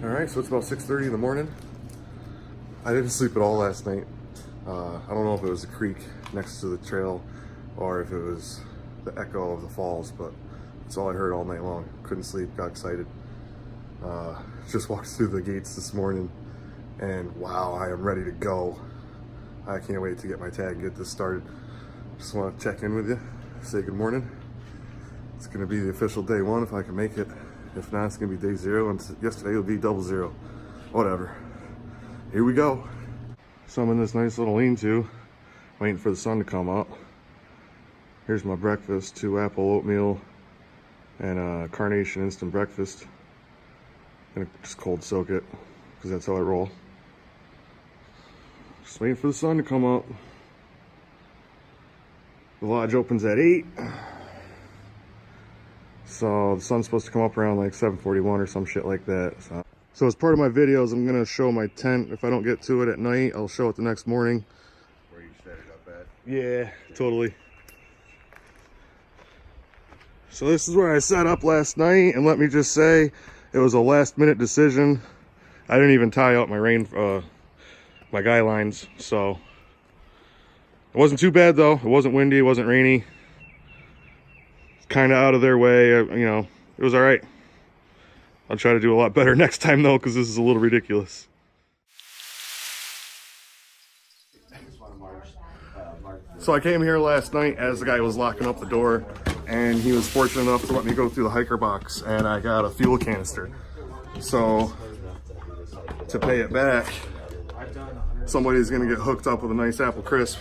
All right, so it's about 6:30 in the morning. I didn't sleep at all last night. I don't know if it was the creek next to the trail or if it was the echo of the falls, but that's all I heard all night long. Couldn't sleep, got excited. Just walked through the gates this morning and wow, I am ready to go. I can't wait to get my tag and get this started. Just want to check in with you, say good morning. It's gonna be the official day one if I can make it. If not, it's gonna be day 0, and yesterday will be 00. Whatever. Here we go. So I'm in this nice little lean-to, waiting for the sun to come up. Here's my breakfast, 2 apple oatmeal and a carnation instant breakfast. Gonna just cold soak it, because that's how I roll. Just waiting for the sun to come up. The lodge opens at 8. So the sun's supposed to come up around like 7:41 or some shit like that. So as part of my videos, I'm gonna show my tent. If I don't get to it at night, I'll show it the next morning. Where you set it up at? Yeah, totally. So this is where I set up last night, and let me just say, it was a last minute decision. I didn't even tie out my my guy lines, so it wasn't too bad though. It wasn't windy, it wasn't rainy. Kind of out of their way, you know, it was all right. I'll try to do a lot better next time though, because this is a little ridiculous. So I came here last night as the guy was locking up the door, and he was fortunate enough to let me go through the hiker box, and I got a fuel canister. So to pay it back, somebody's gonna get hooked up with a nice apple crisp.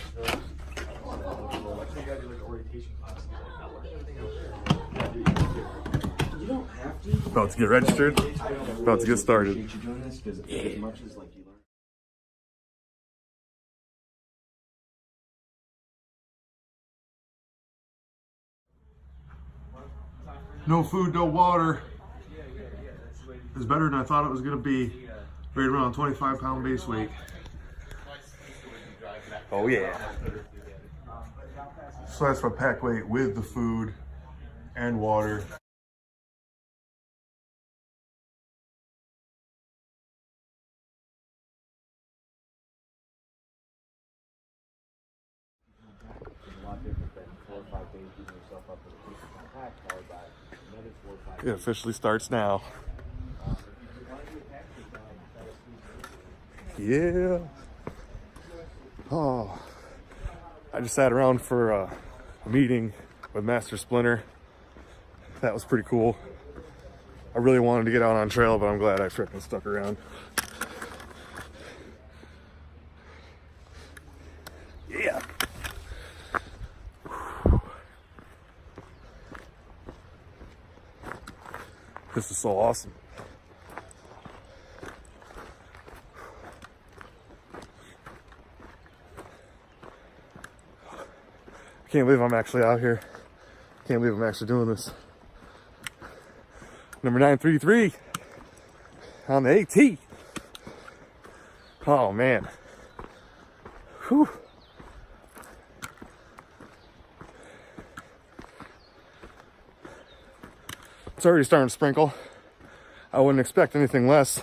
About to get registered, about to get started. Yeah. No food, no water. It's better than I thought it was gonna be. Right around 25-pound base weight. Oh yeah. So that's my pack weight with the food and water. It officially starts now. Yeah. Oh, I just sat around for a meeting with Master Splinter. That was pretty cool. I really wanted to get out on trail, but I'm glad I frickin' stuck around. Yeah. This is so awesome. Can't believe I'm actually out here. Can't believe I'm actually doing this. Number 933 on the AT. Oh man. Whew. It's already starting to sprinkle. I wouldn't expect anything less.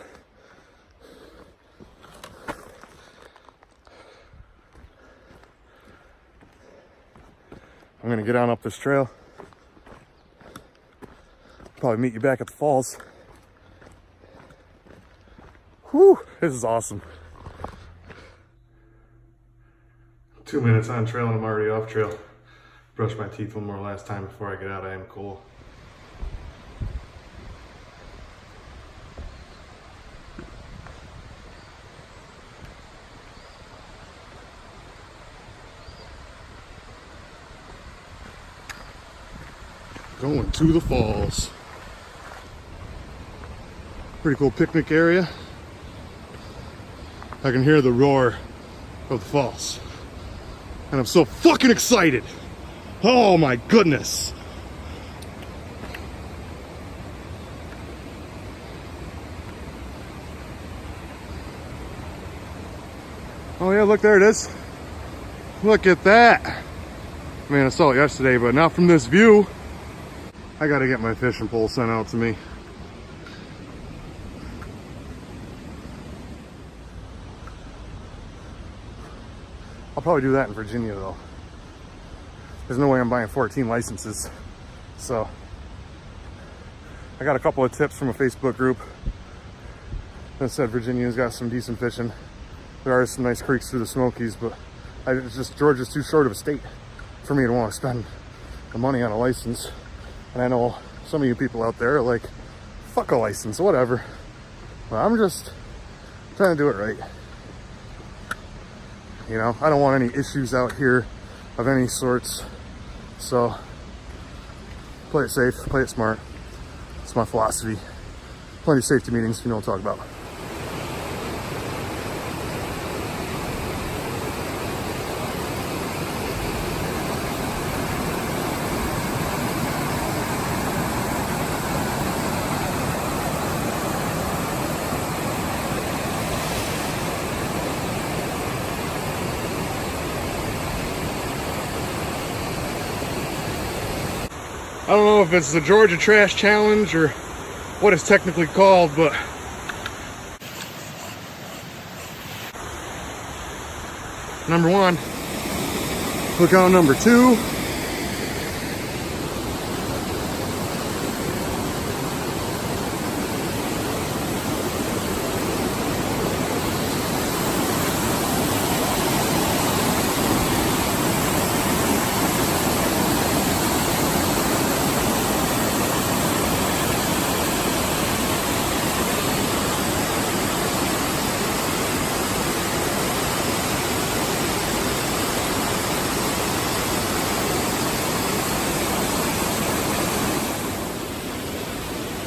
I'm gonna get on up this trail. Probably meet you back at the falls. Whew, this is awesome. 2 minutes on trail and I'm already off trail. Brush my teeth one more last time before I get out of Amicalola. Going to the falls. Pretty cool picnic area. I can hear the roar of the falls. And I'm so fucking excited. Oh my goodness. Oh yeah, look, there it is. Look at that. I mean, I saw it yesterday, but not from this view. I gotta get my fishing pole sent out to me. I'll probably do that in Virginia though. There's no way I'm buying 14 licenses. So I got a couple of tips from a Facebook group that said Virginia's got some decent fishing. There are some nice creeks through the Smokies, but it's just Georgia's too short of a state for me to want to spend the money on a license. And I know some of you people out there are like, fuck a license, whatever. Well, I'm just trying to do it right. You know, I don't want any issues out here of any sorts. So play it safe, play it smart. It's my philosophy. Plenty of safety meetings, you know what I'm talking about. I don't know if it's the Georgia Trash Challenge or what it's technically called, but number 1, look out number 2.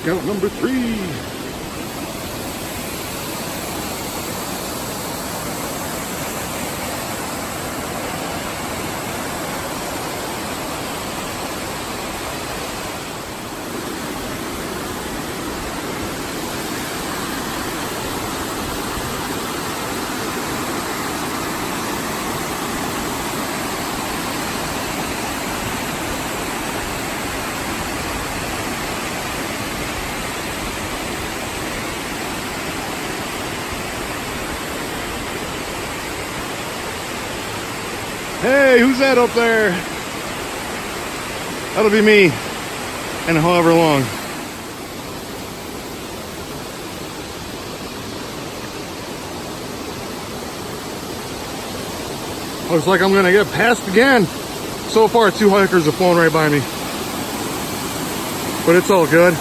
Count number 3. Hey, who's that up there? That'll be me, and however long. Looks like I'm gonna get passed again. So far, 2 hikers have flown right by me. But it's all good.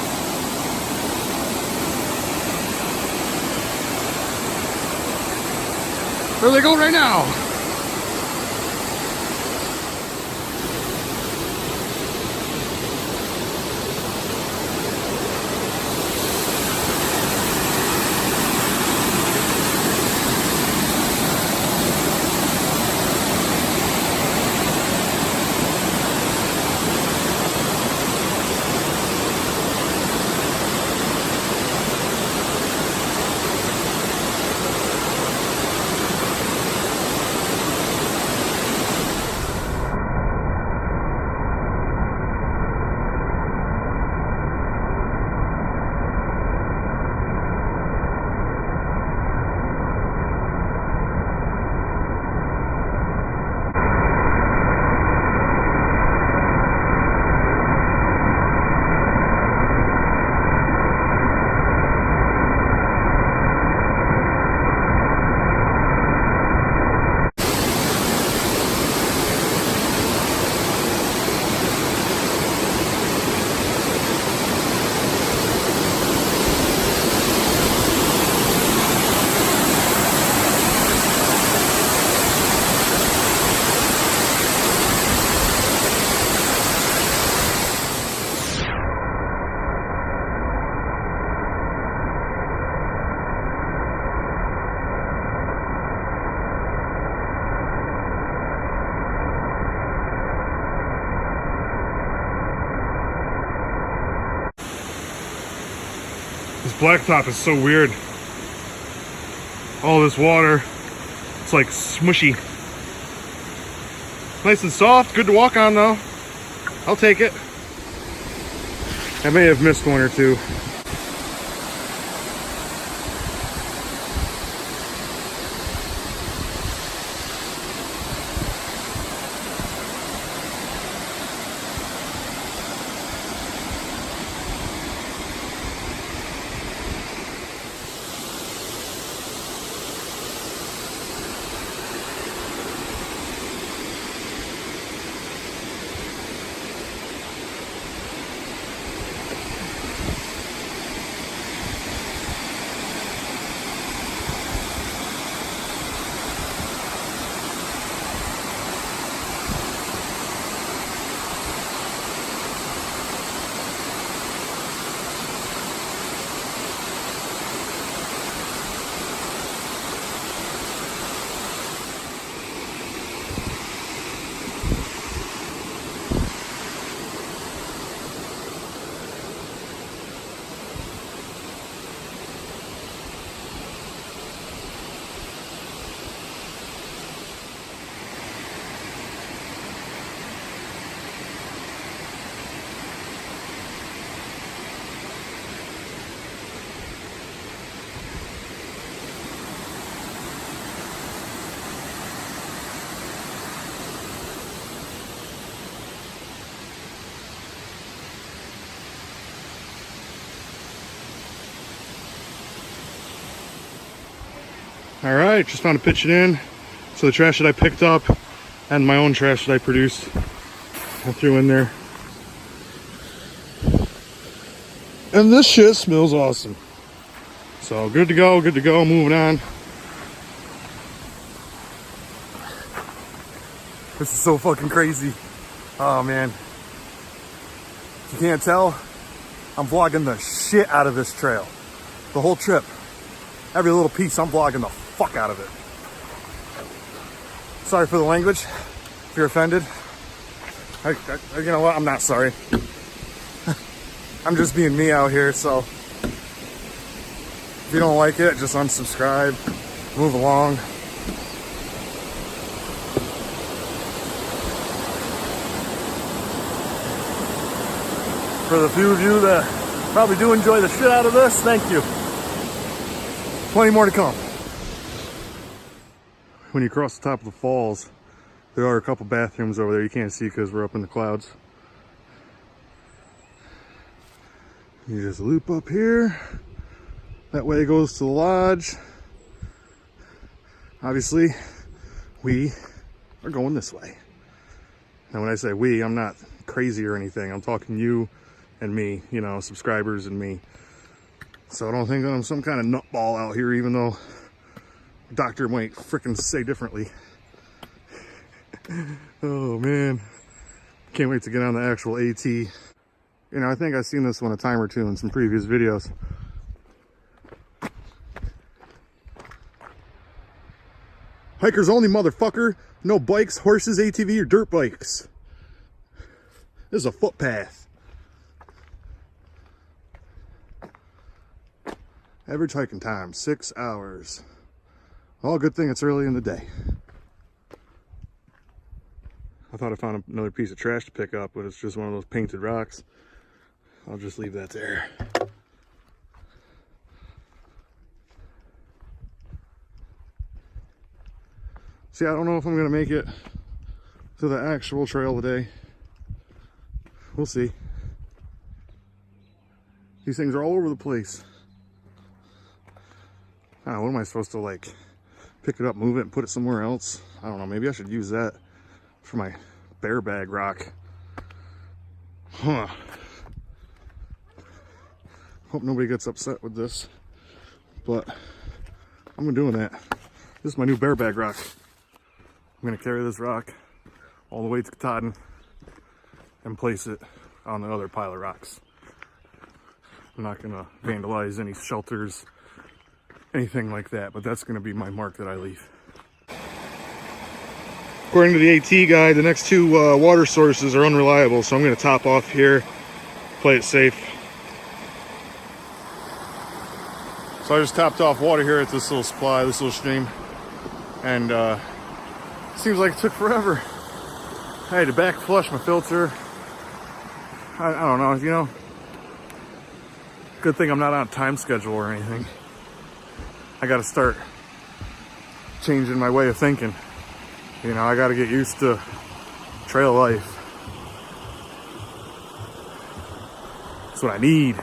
Where they go right now? This blacktop is so weird. All this water, it's like smushy. Nice and soft, good to walk on though. I'll take it. I may have missed one or two. All right, just found to pitch it in. So the trash that I picked up and my own trash that I produced, I threw in there. And this shit smells awesome. So good to go, moving on. This is so fucking crazy. Oh man. If you can't tell, I'm vlogging the shit out of this trail. The whole trip. Every little piece, I'm vlogging the fuck out of it. Sorry for the language, if you're offended. You know what, I'm not sorry. I'm just being me out here, so if you don't like it, just unsubscribe, move along. For the few of you that probably do enjoy the shit out of this, thank you. Plenty more to come. When you cross the top of the falls, there are a couple bathrooms over there you can't see because we're up in the clouds. You just loop up here. That way it goes to the lodge. Obviously, we are going this way. And when I say we, I'm not crazy or anything. I'm talking you and me, you know, subscribers and me. So I don't think I'm some kind of nutball out here, even though the doctor might frickin' say differently. Oh man, can't wait to get on the actual AT. You know, I think I've seen this one a time or two in some previous videos. Hikers only, motherfucker. No bikes, horses, ATV, or dirt bikes. This is a footpath. Average hiking time, 6 hours. Well, good thing it's early in the day. I thought I found another piece of trash to pick up, but it's just one of those painted rocks. I'll just leave that there. See, I don't know if I'm gonna make it to the actual trail today. We'll see. These things are all over the place. I don't know, what am I supposed to, like, pick it up, move it, and put it somewhere else? I don't know, maybe I should use that for my bear bag rock. Huh. Hope nobody gets upset with this, but I'm doing that. This is my new bear bag rock. I'm gonna carry this rock all the way to Katahdin and place it on the other pile of rocks. I'm not gonna vandalize any shelters, anything like that, but that's gonna be my mark that I leave. According to the AT guide, the next two water sources are unreliable, so I'm gonna top off here, play it safe. So I just topped off water here at this little supply, this little stream, and seems like it took forever. I had to back flush my filter. I don't know, you know. Good thing I'm not on a time schedule or anything. I gotta start changing my way of thinking. You know, I gotta get used to trail life. That's what I need.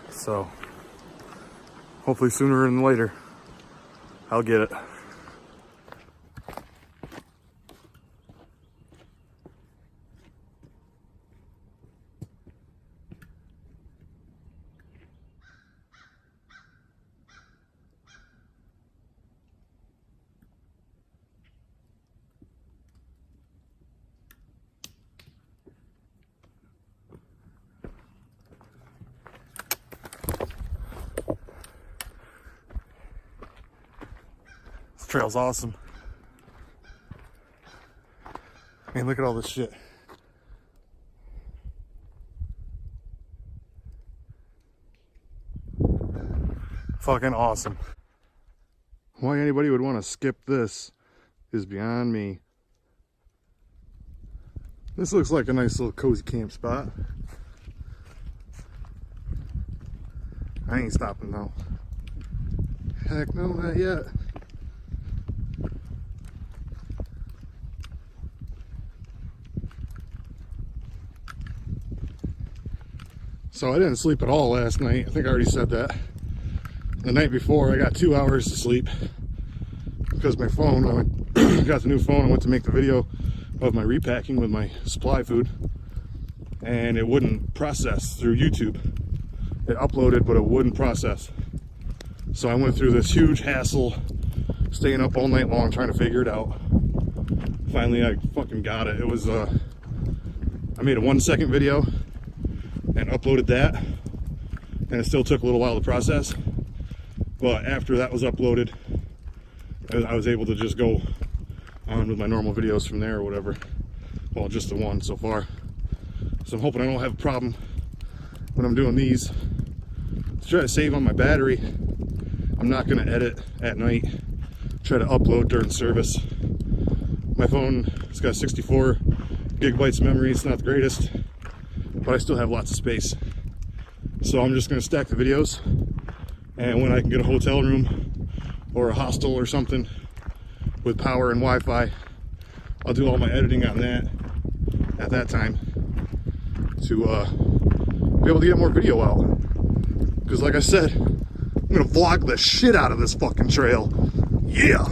So, hopefully sooner than later, I'll get it. This trail's awesome. Man, look at all this shit. Fucking awesome. Why anybody would want to skip this is beyond me. This looks like a nice little cozy camp spot. I ain't stopping though. Heck no, not yet. So I didn't sleep at all last night. I think I already said that. the night before I got 2 hours to sleep because my phone, got the new phone, I went to make the video of my repacking with my supply food, and it wouldn't process through YouTube. It uploaded, but it wouldn't process. So I went through this huge hassle, staying up all night long trying to figure it out. Finally, I fucking got it. It was, I made a 1-second video and uploaded that, and it still took a little while to process. But after that was uploaded, I was able to just go on with my normal videos from there or whatever. Well, just the one so far. So I'm hoping I don't have a problem when I'm doing these. To try to save on my battery, I'm not going to edit at night. Try to upload during service. My phone, it's got 64 gigabytes of memory. It's not the greatest, but I still have lots of space. So I'm just going to stack the videos, and when I can get a hotel room or a hostel or something with power and Wi-Fi, I'll do all my editing on that at that time to be able to get more video out. Because like I said, I'm going to vlog the shit out of this fucking trail. Yeah!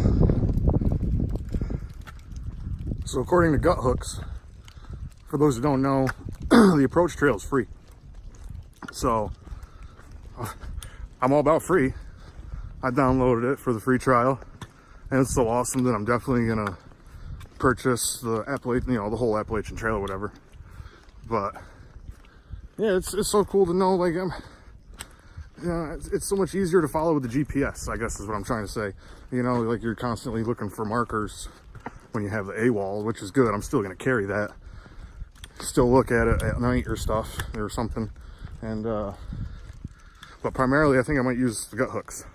So according to Gut Hooks, for those who don't know, the approach trail is free. So I'm all about free. I downloaded it for the free trial, and it's so awesome that I'm definitely gonna purchase the Appalachian, the whole Appalachian Trail or whatever. But yeah, it's so cool to know, like, it's so much easier to follow with the GPS, I guess is what I'm trying to say. Like you're constantly looking for markers when you have the AWOL, which is good. I'm still gonna carry that. Still look at it at night or stuff or something. And but primarily I think I might use the Gut Hooks,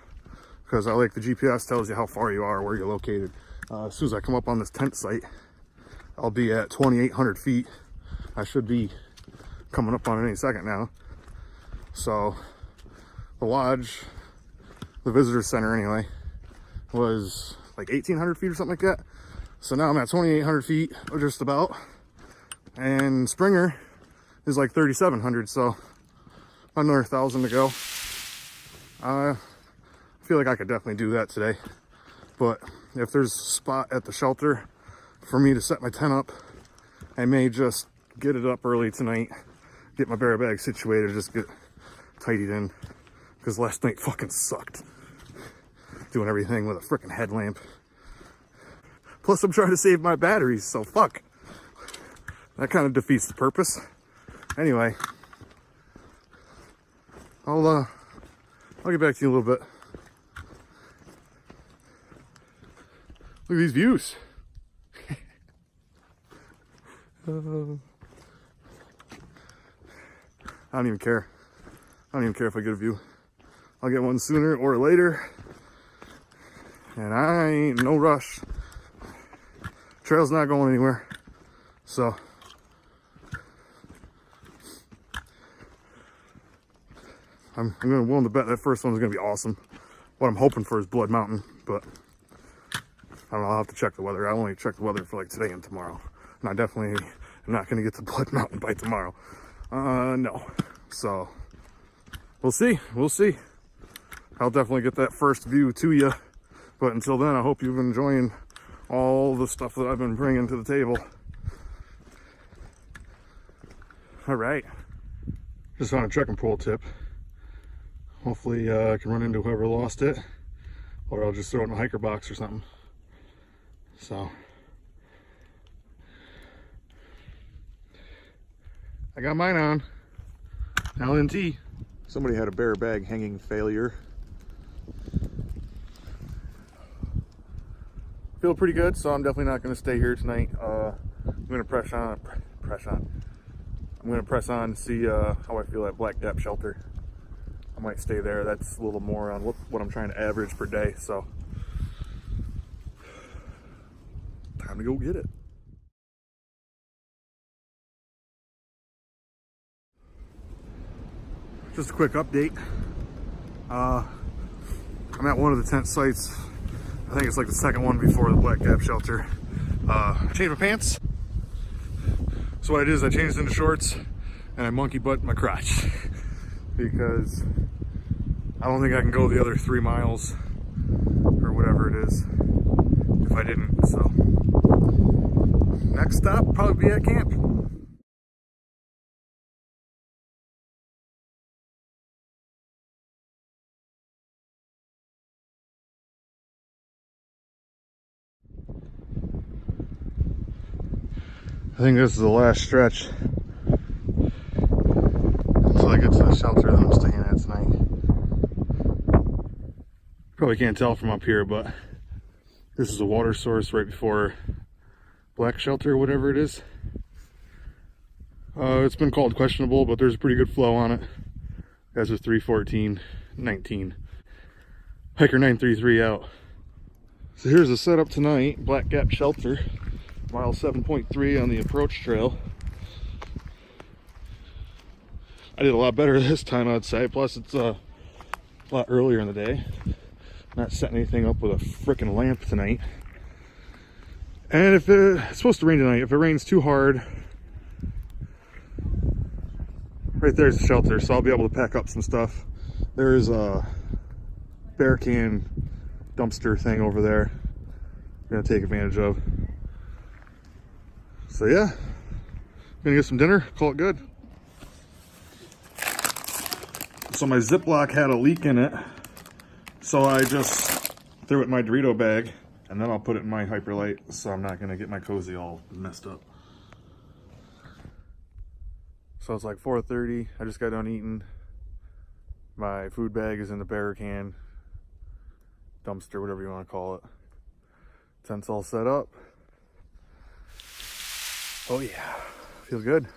because I like the GPS tells you how far you are, where you're located. As soon as I come up on this tent site, I'll be at 2,800 feet. I should be coming up on it any second now. So the lodge, the visitor center anyway, was like 1,800 feet or something like that. So now I'm at 2,800 feet, or just about. And Springer is like 3,700, so another 1,000 to go. I feel like I could definitely do that today. But if there's a spot at the shelter for me to set my tent up, I may just get it up early tonight, get my bear bag situated, just get tidied in. Because last night fucking sucked. Doing everything with a freaking headlamp. Plus I'm trying to save my batteries, so fuck. That kind of defeats the purpose. Anyway, I'll get back to you in a little bit. Look at these views. I don't even care. I don't even care if I get a view. I'll get one sooner or later. And I ain't no rush. Trail's not going anywhere. So I'm willing to bet that first one's gonna be awesome. What I'm hoping for is Blood Mountain, but I don't know, I'll have to check the weather. I only check the weather for like today and tomorrow. And I definitely am not gonna get to Blood Mountain by tomorrow. No. So we'll see. I'll definitely get that first view to you. But until then, I hope you've been enjoying all the stuff that I've been bringing to the table. All right. Just on a trekking pole tip. Hopefully I can run into whoever lost it, or I'll just throw it in a hiker box or something. So I got mine on. LNT. Somebody had a bear bag hanging failure. Feel pretty good, so I'm definitely not going to stay here tonight. I'm going to press on. I'm going to press on to see how I feel at Black Depth Shelter. I might stay there. That's a little more on what I'm trying to average per day. So time to go get it. Just a quick update. I'm at one of the tent sites. I think it's like the second one before the Black Gap Shelter. I changed my pants. So what I did is I changed into shorts and I monkey butt my crotch because I don't think I can go the other 3 miles or whatever it is if I didn't. So next stop, probably be at camp. I think this is the last stretch until I get to the shelter that I'm staying at tonight. Probably can't tell from up here, but this is a water source right before Black Shelter, whatever it is. It's been called questionable, but there's a pretty good flow on it. As of 3:14:19. Hiker 933 out. So here's the setup tonight. Black Gap Shelter. Mile 7.3 on the approach trail. I did a lot better this time, I'd say. Plus, it's a lot earlier in the day. Not setting anything up with a freaking lamp tonight. And if it's supposed to rain tonight, if it rains too hard, right there's the shelter, so I'll be able to pack up some stuff. There's a bear can dumpster thing over there I'm gonna take advantage of. So yeah, gonna get some dinner, call it good. So my Ziploc had a leak in it, so I just threw it in my Dorito bag, and then I'll put it in my Hyperlite, so I'm not gonna get my cozy all messed up. So it's like 4:30, I just got done eating. My food bag is in the bear can, dumpster, whatever you wanna call it. Tent's all set up. Oh yeah, feels good.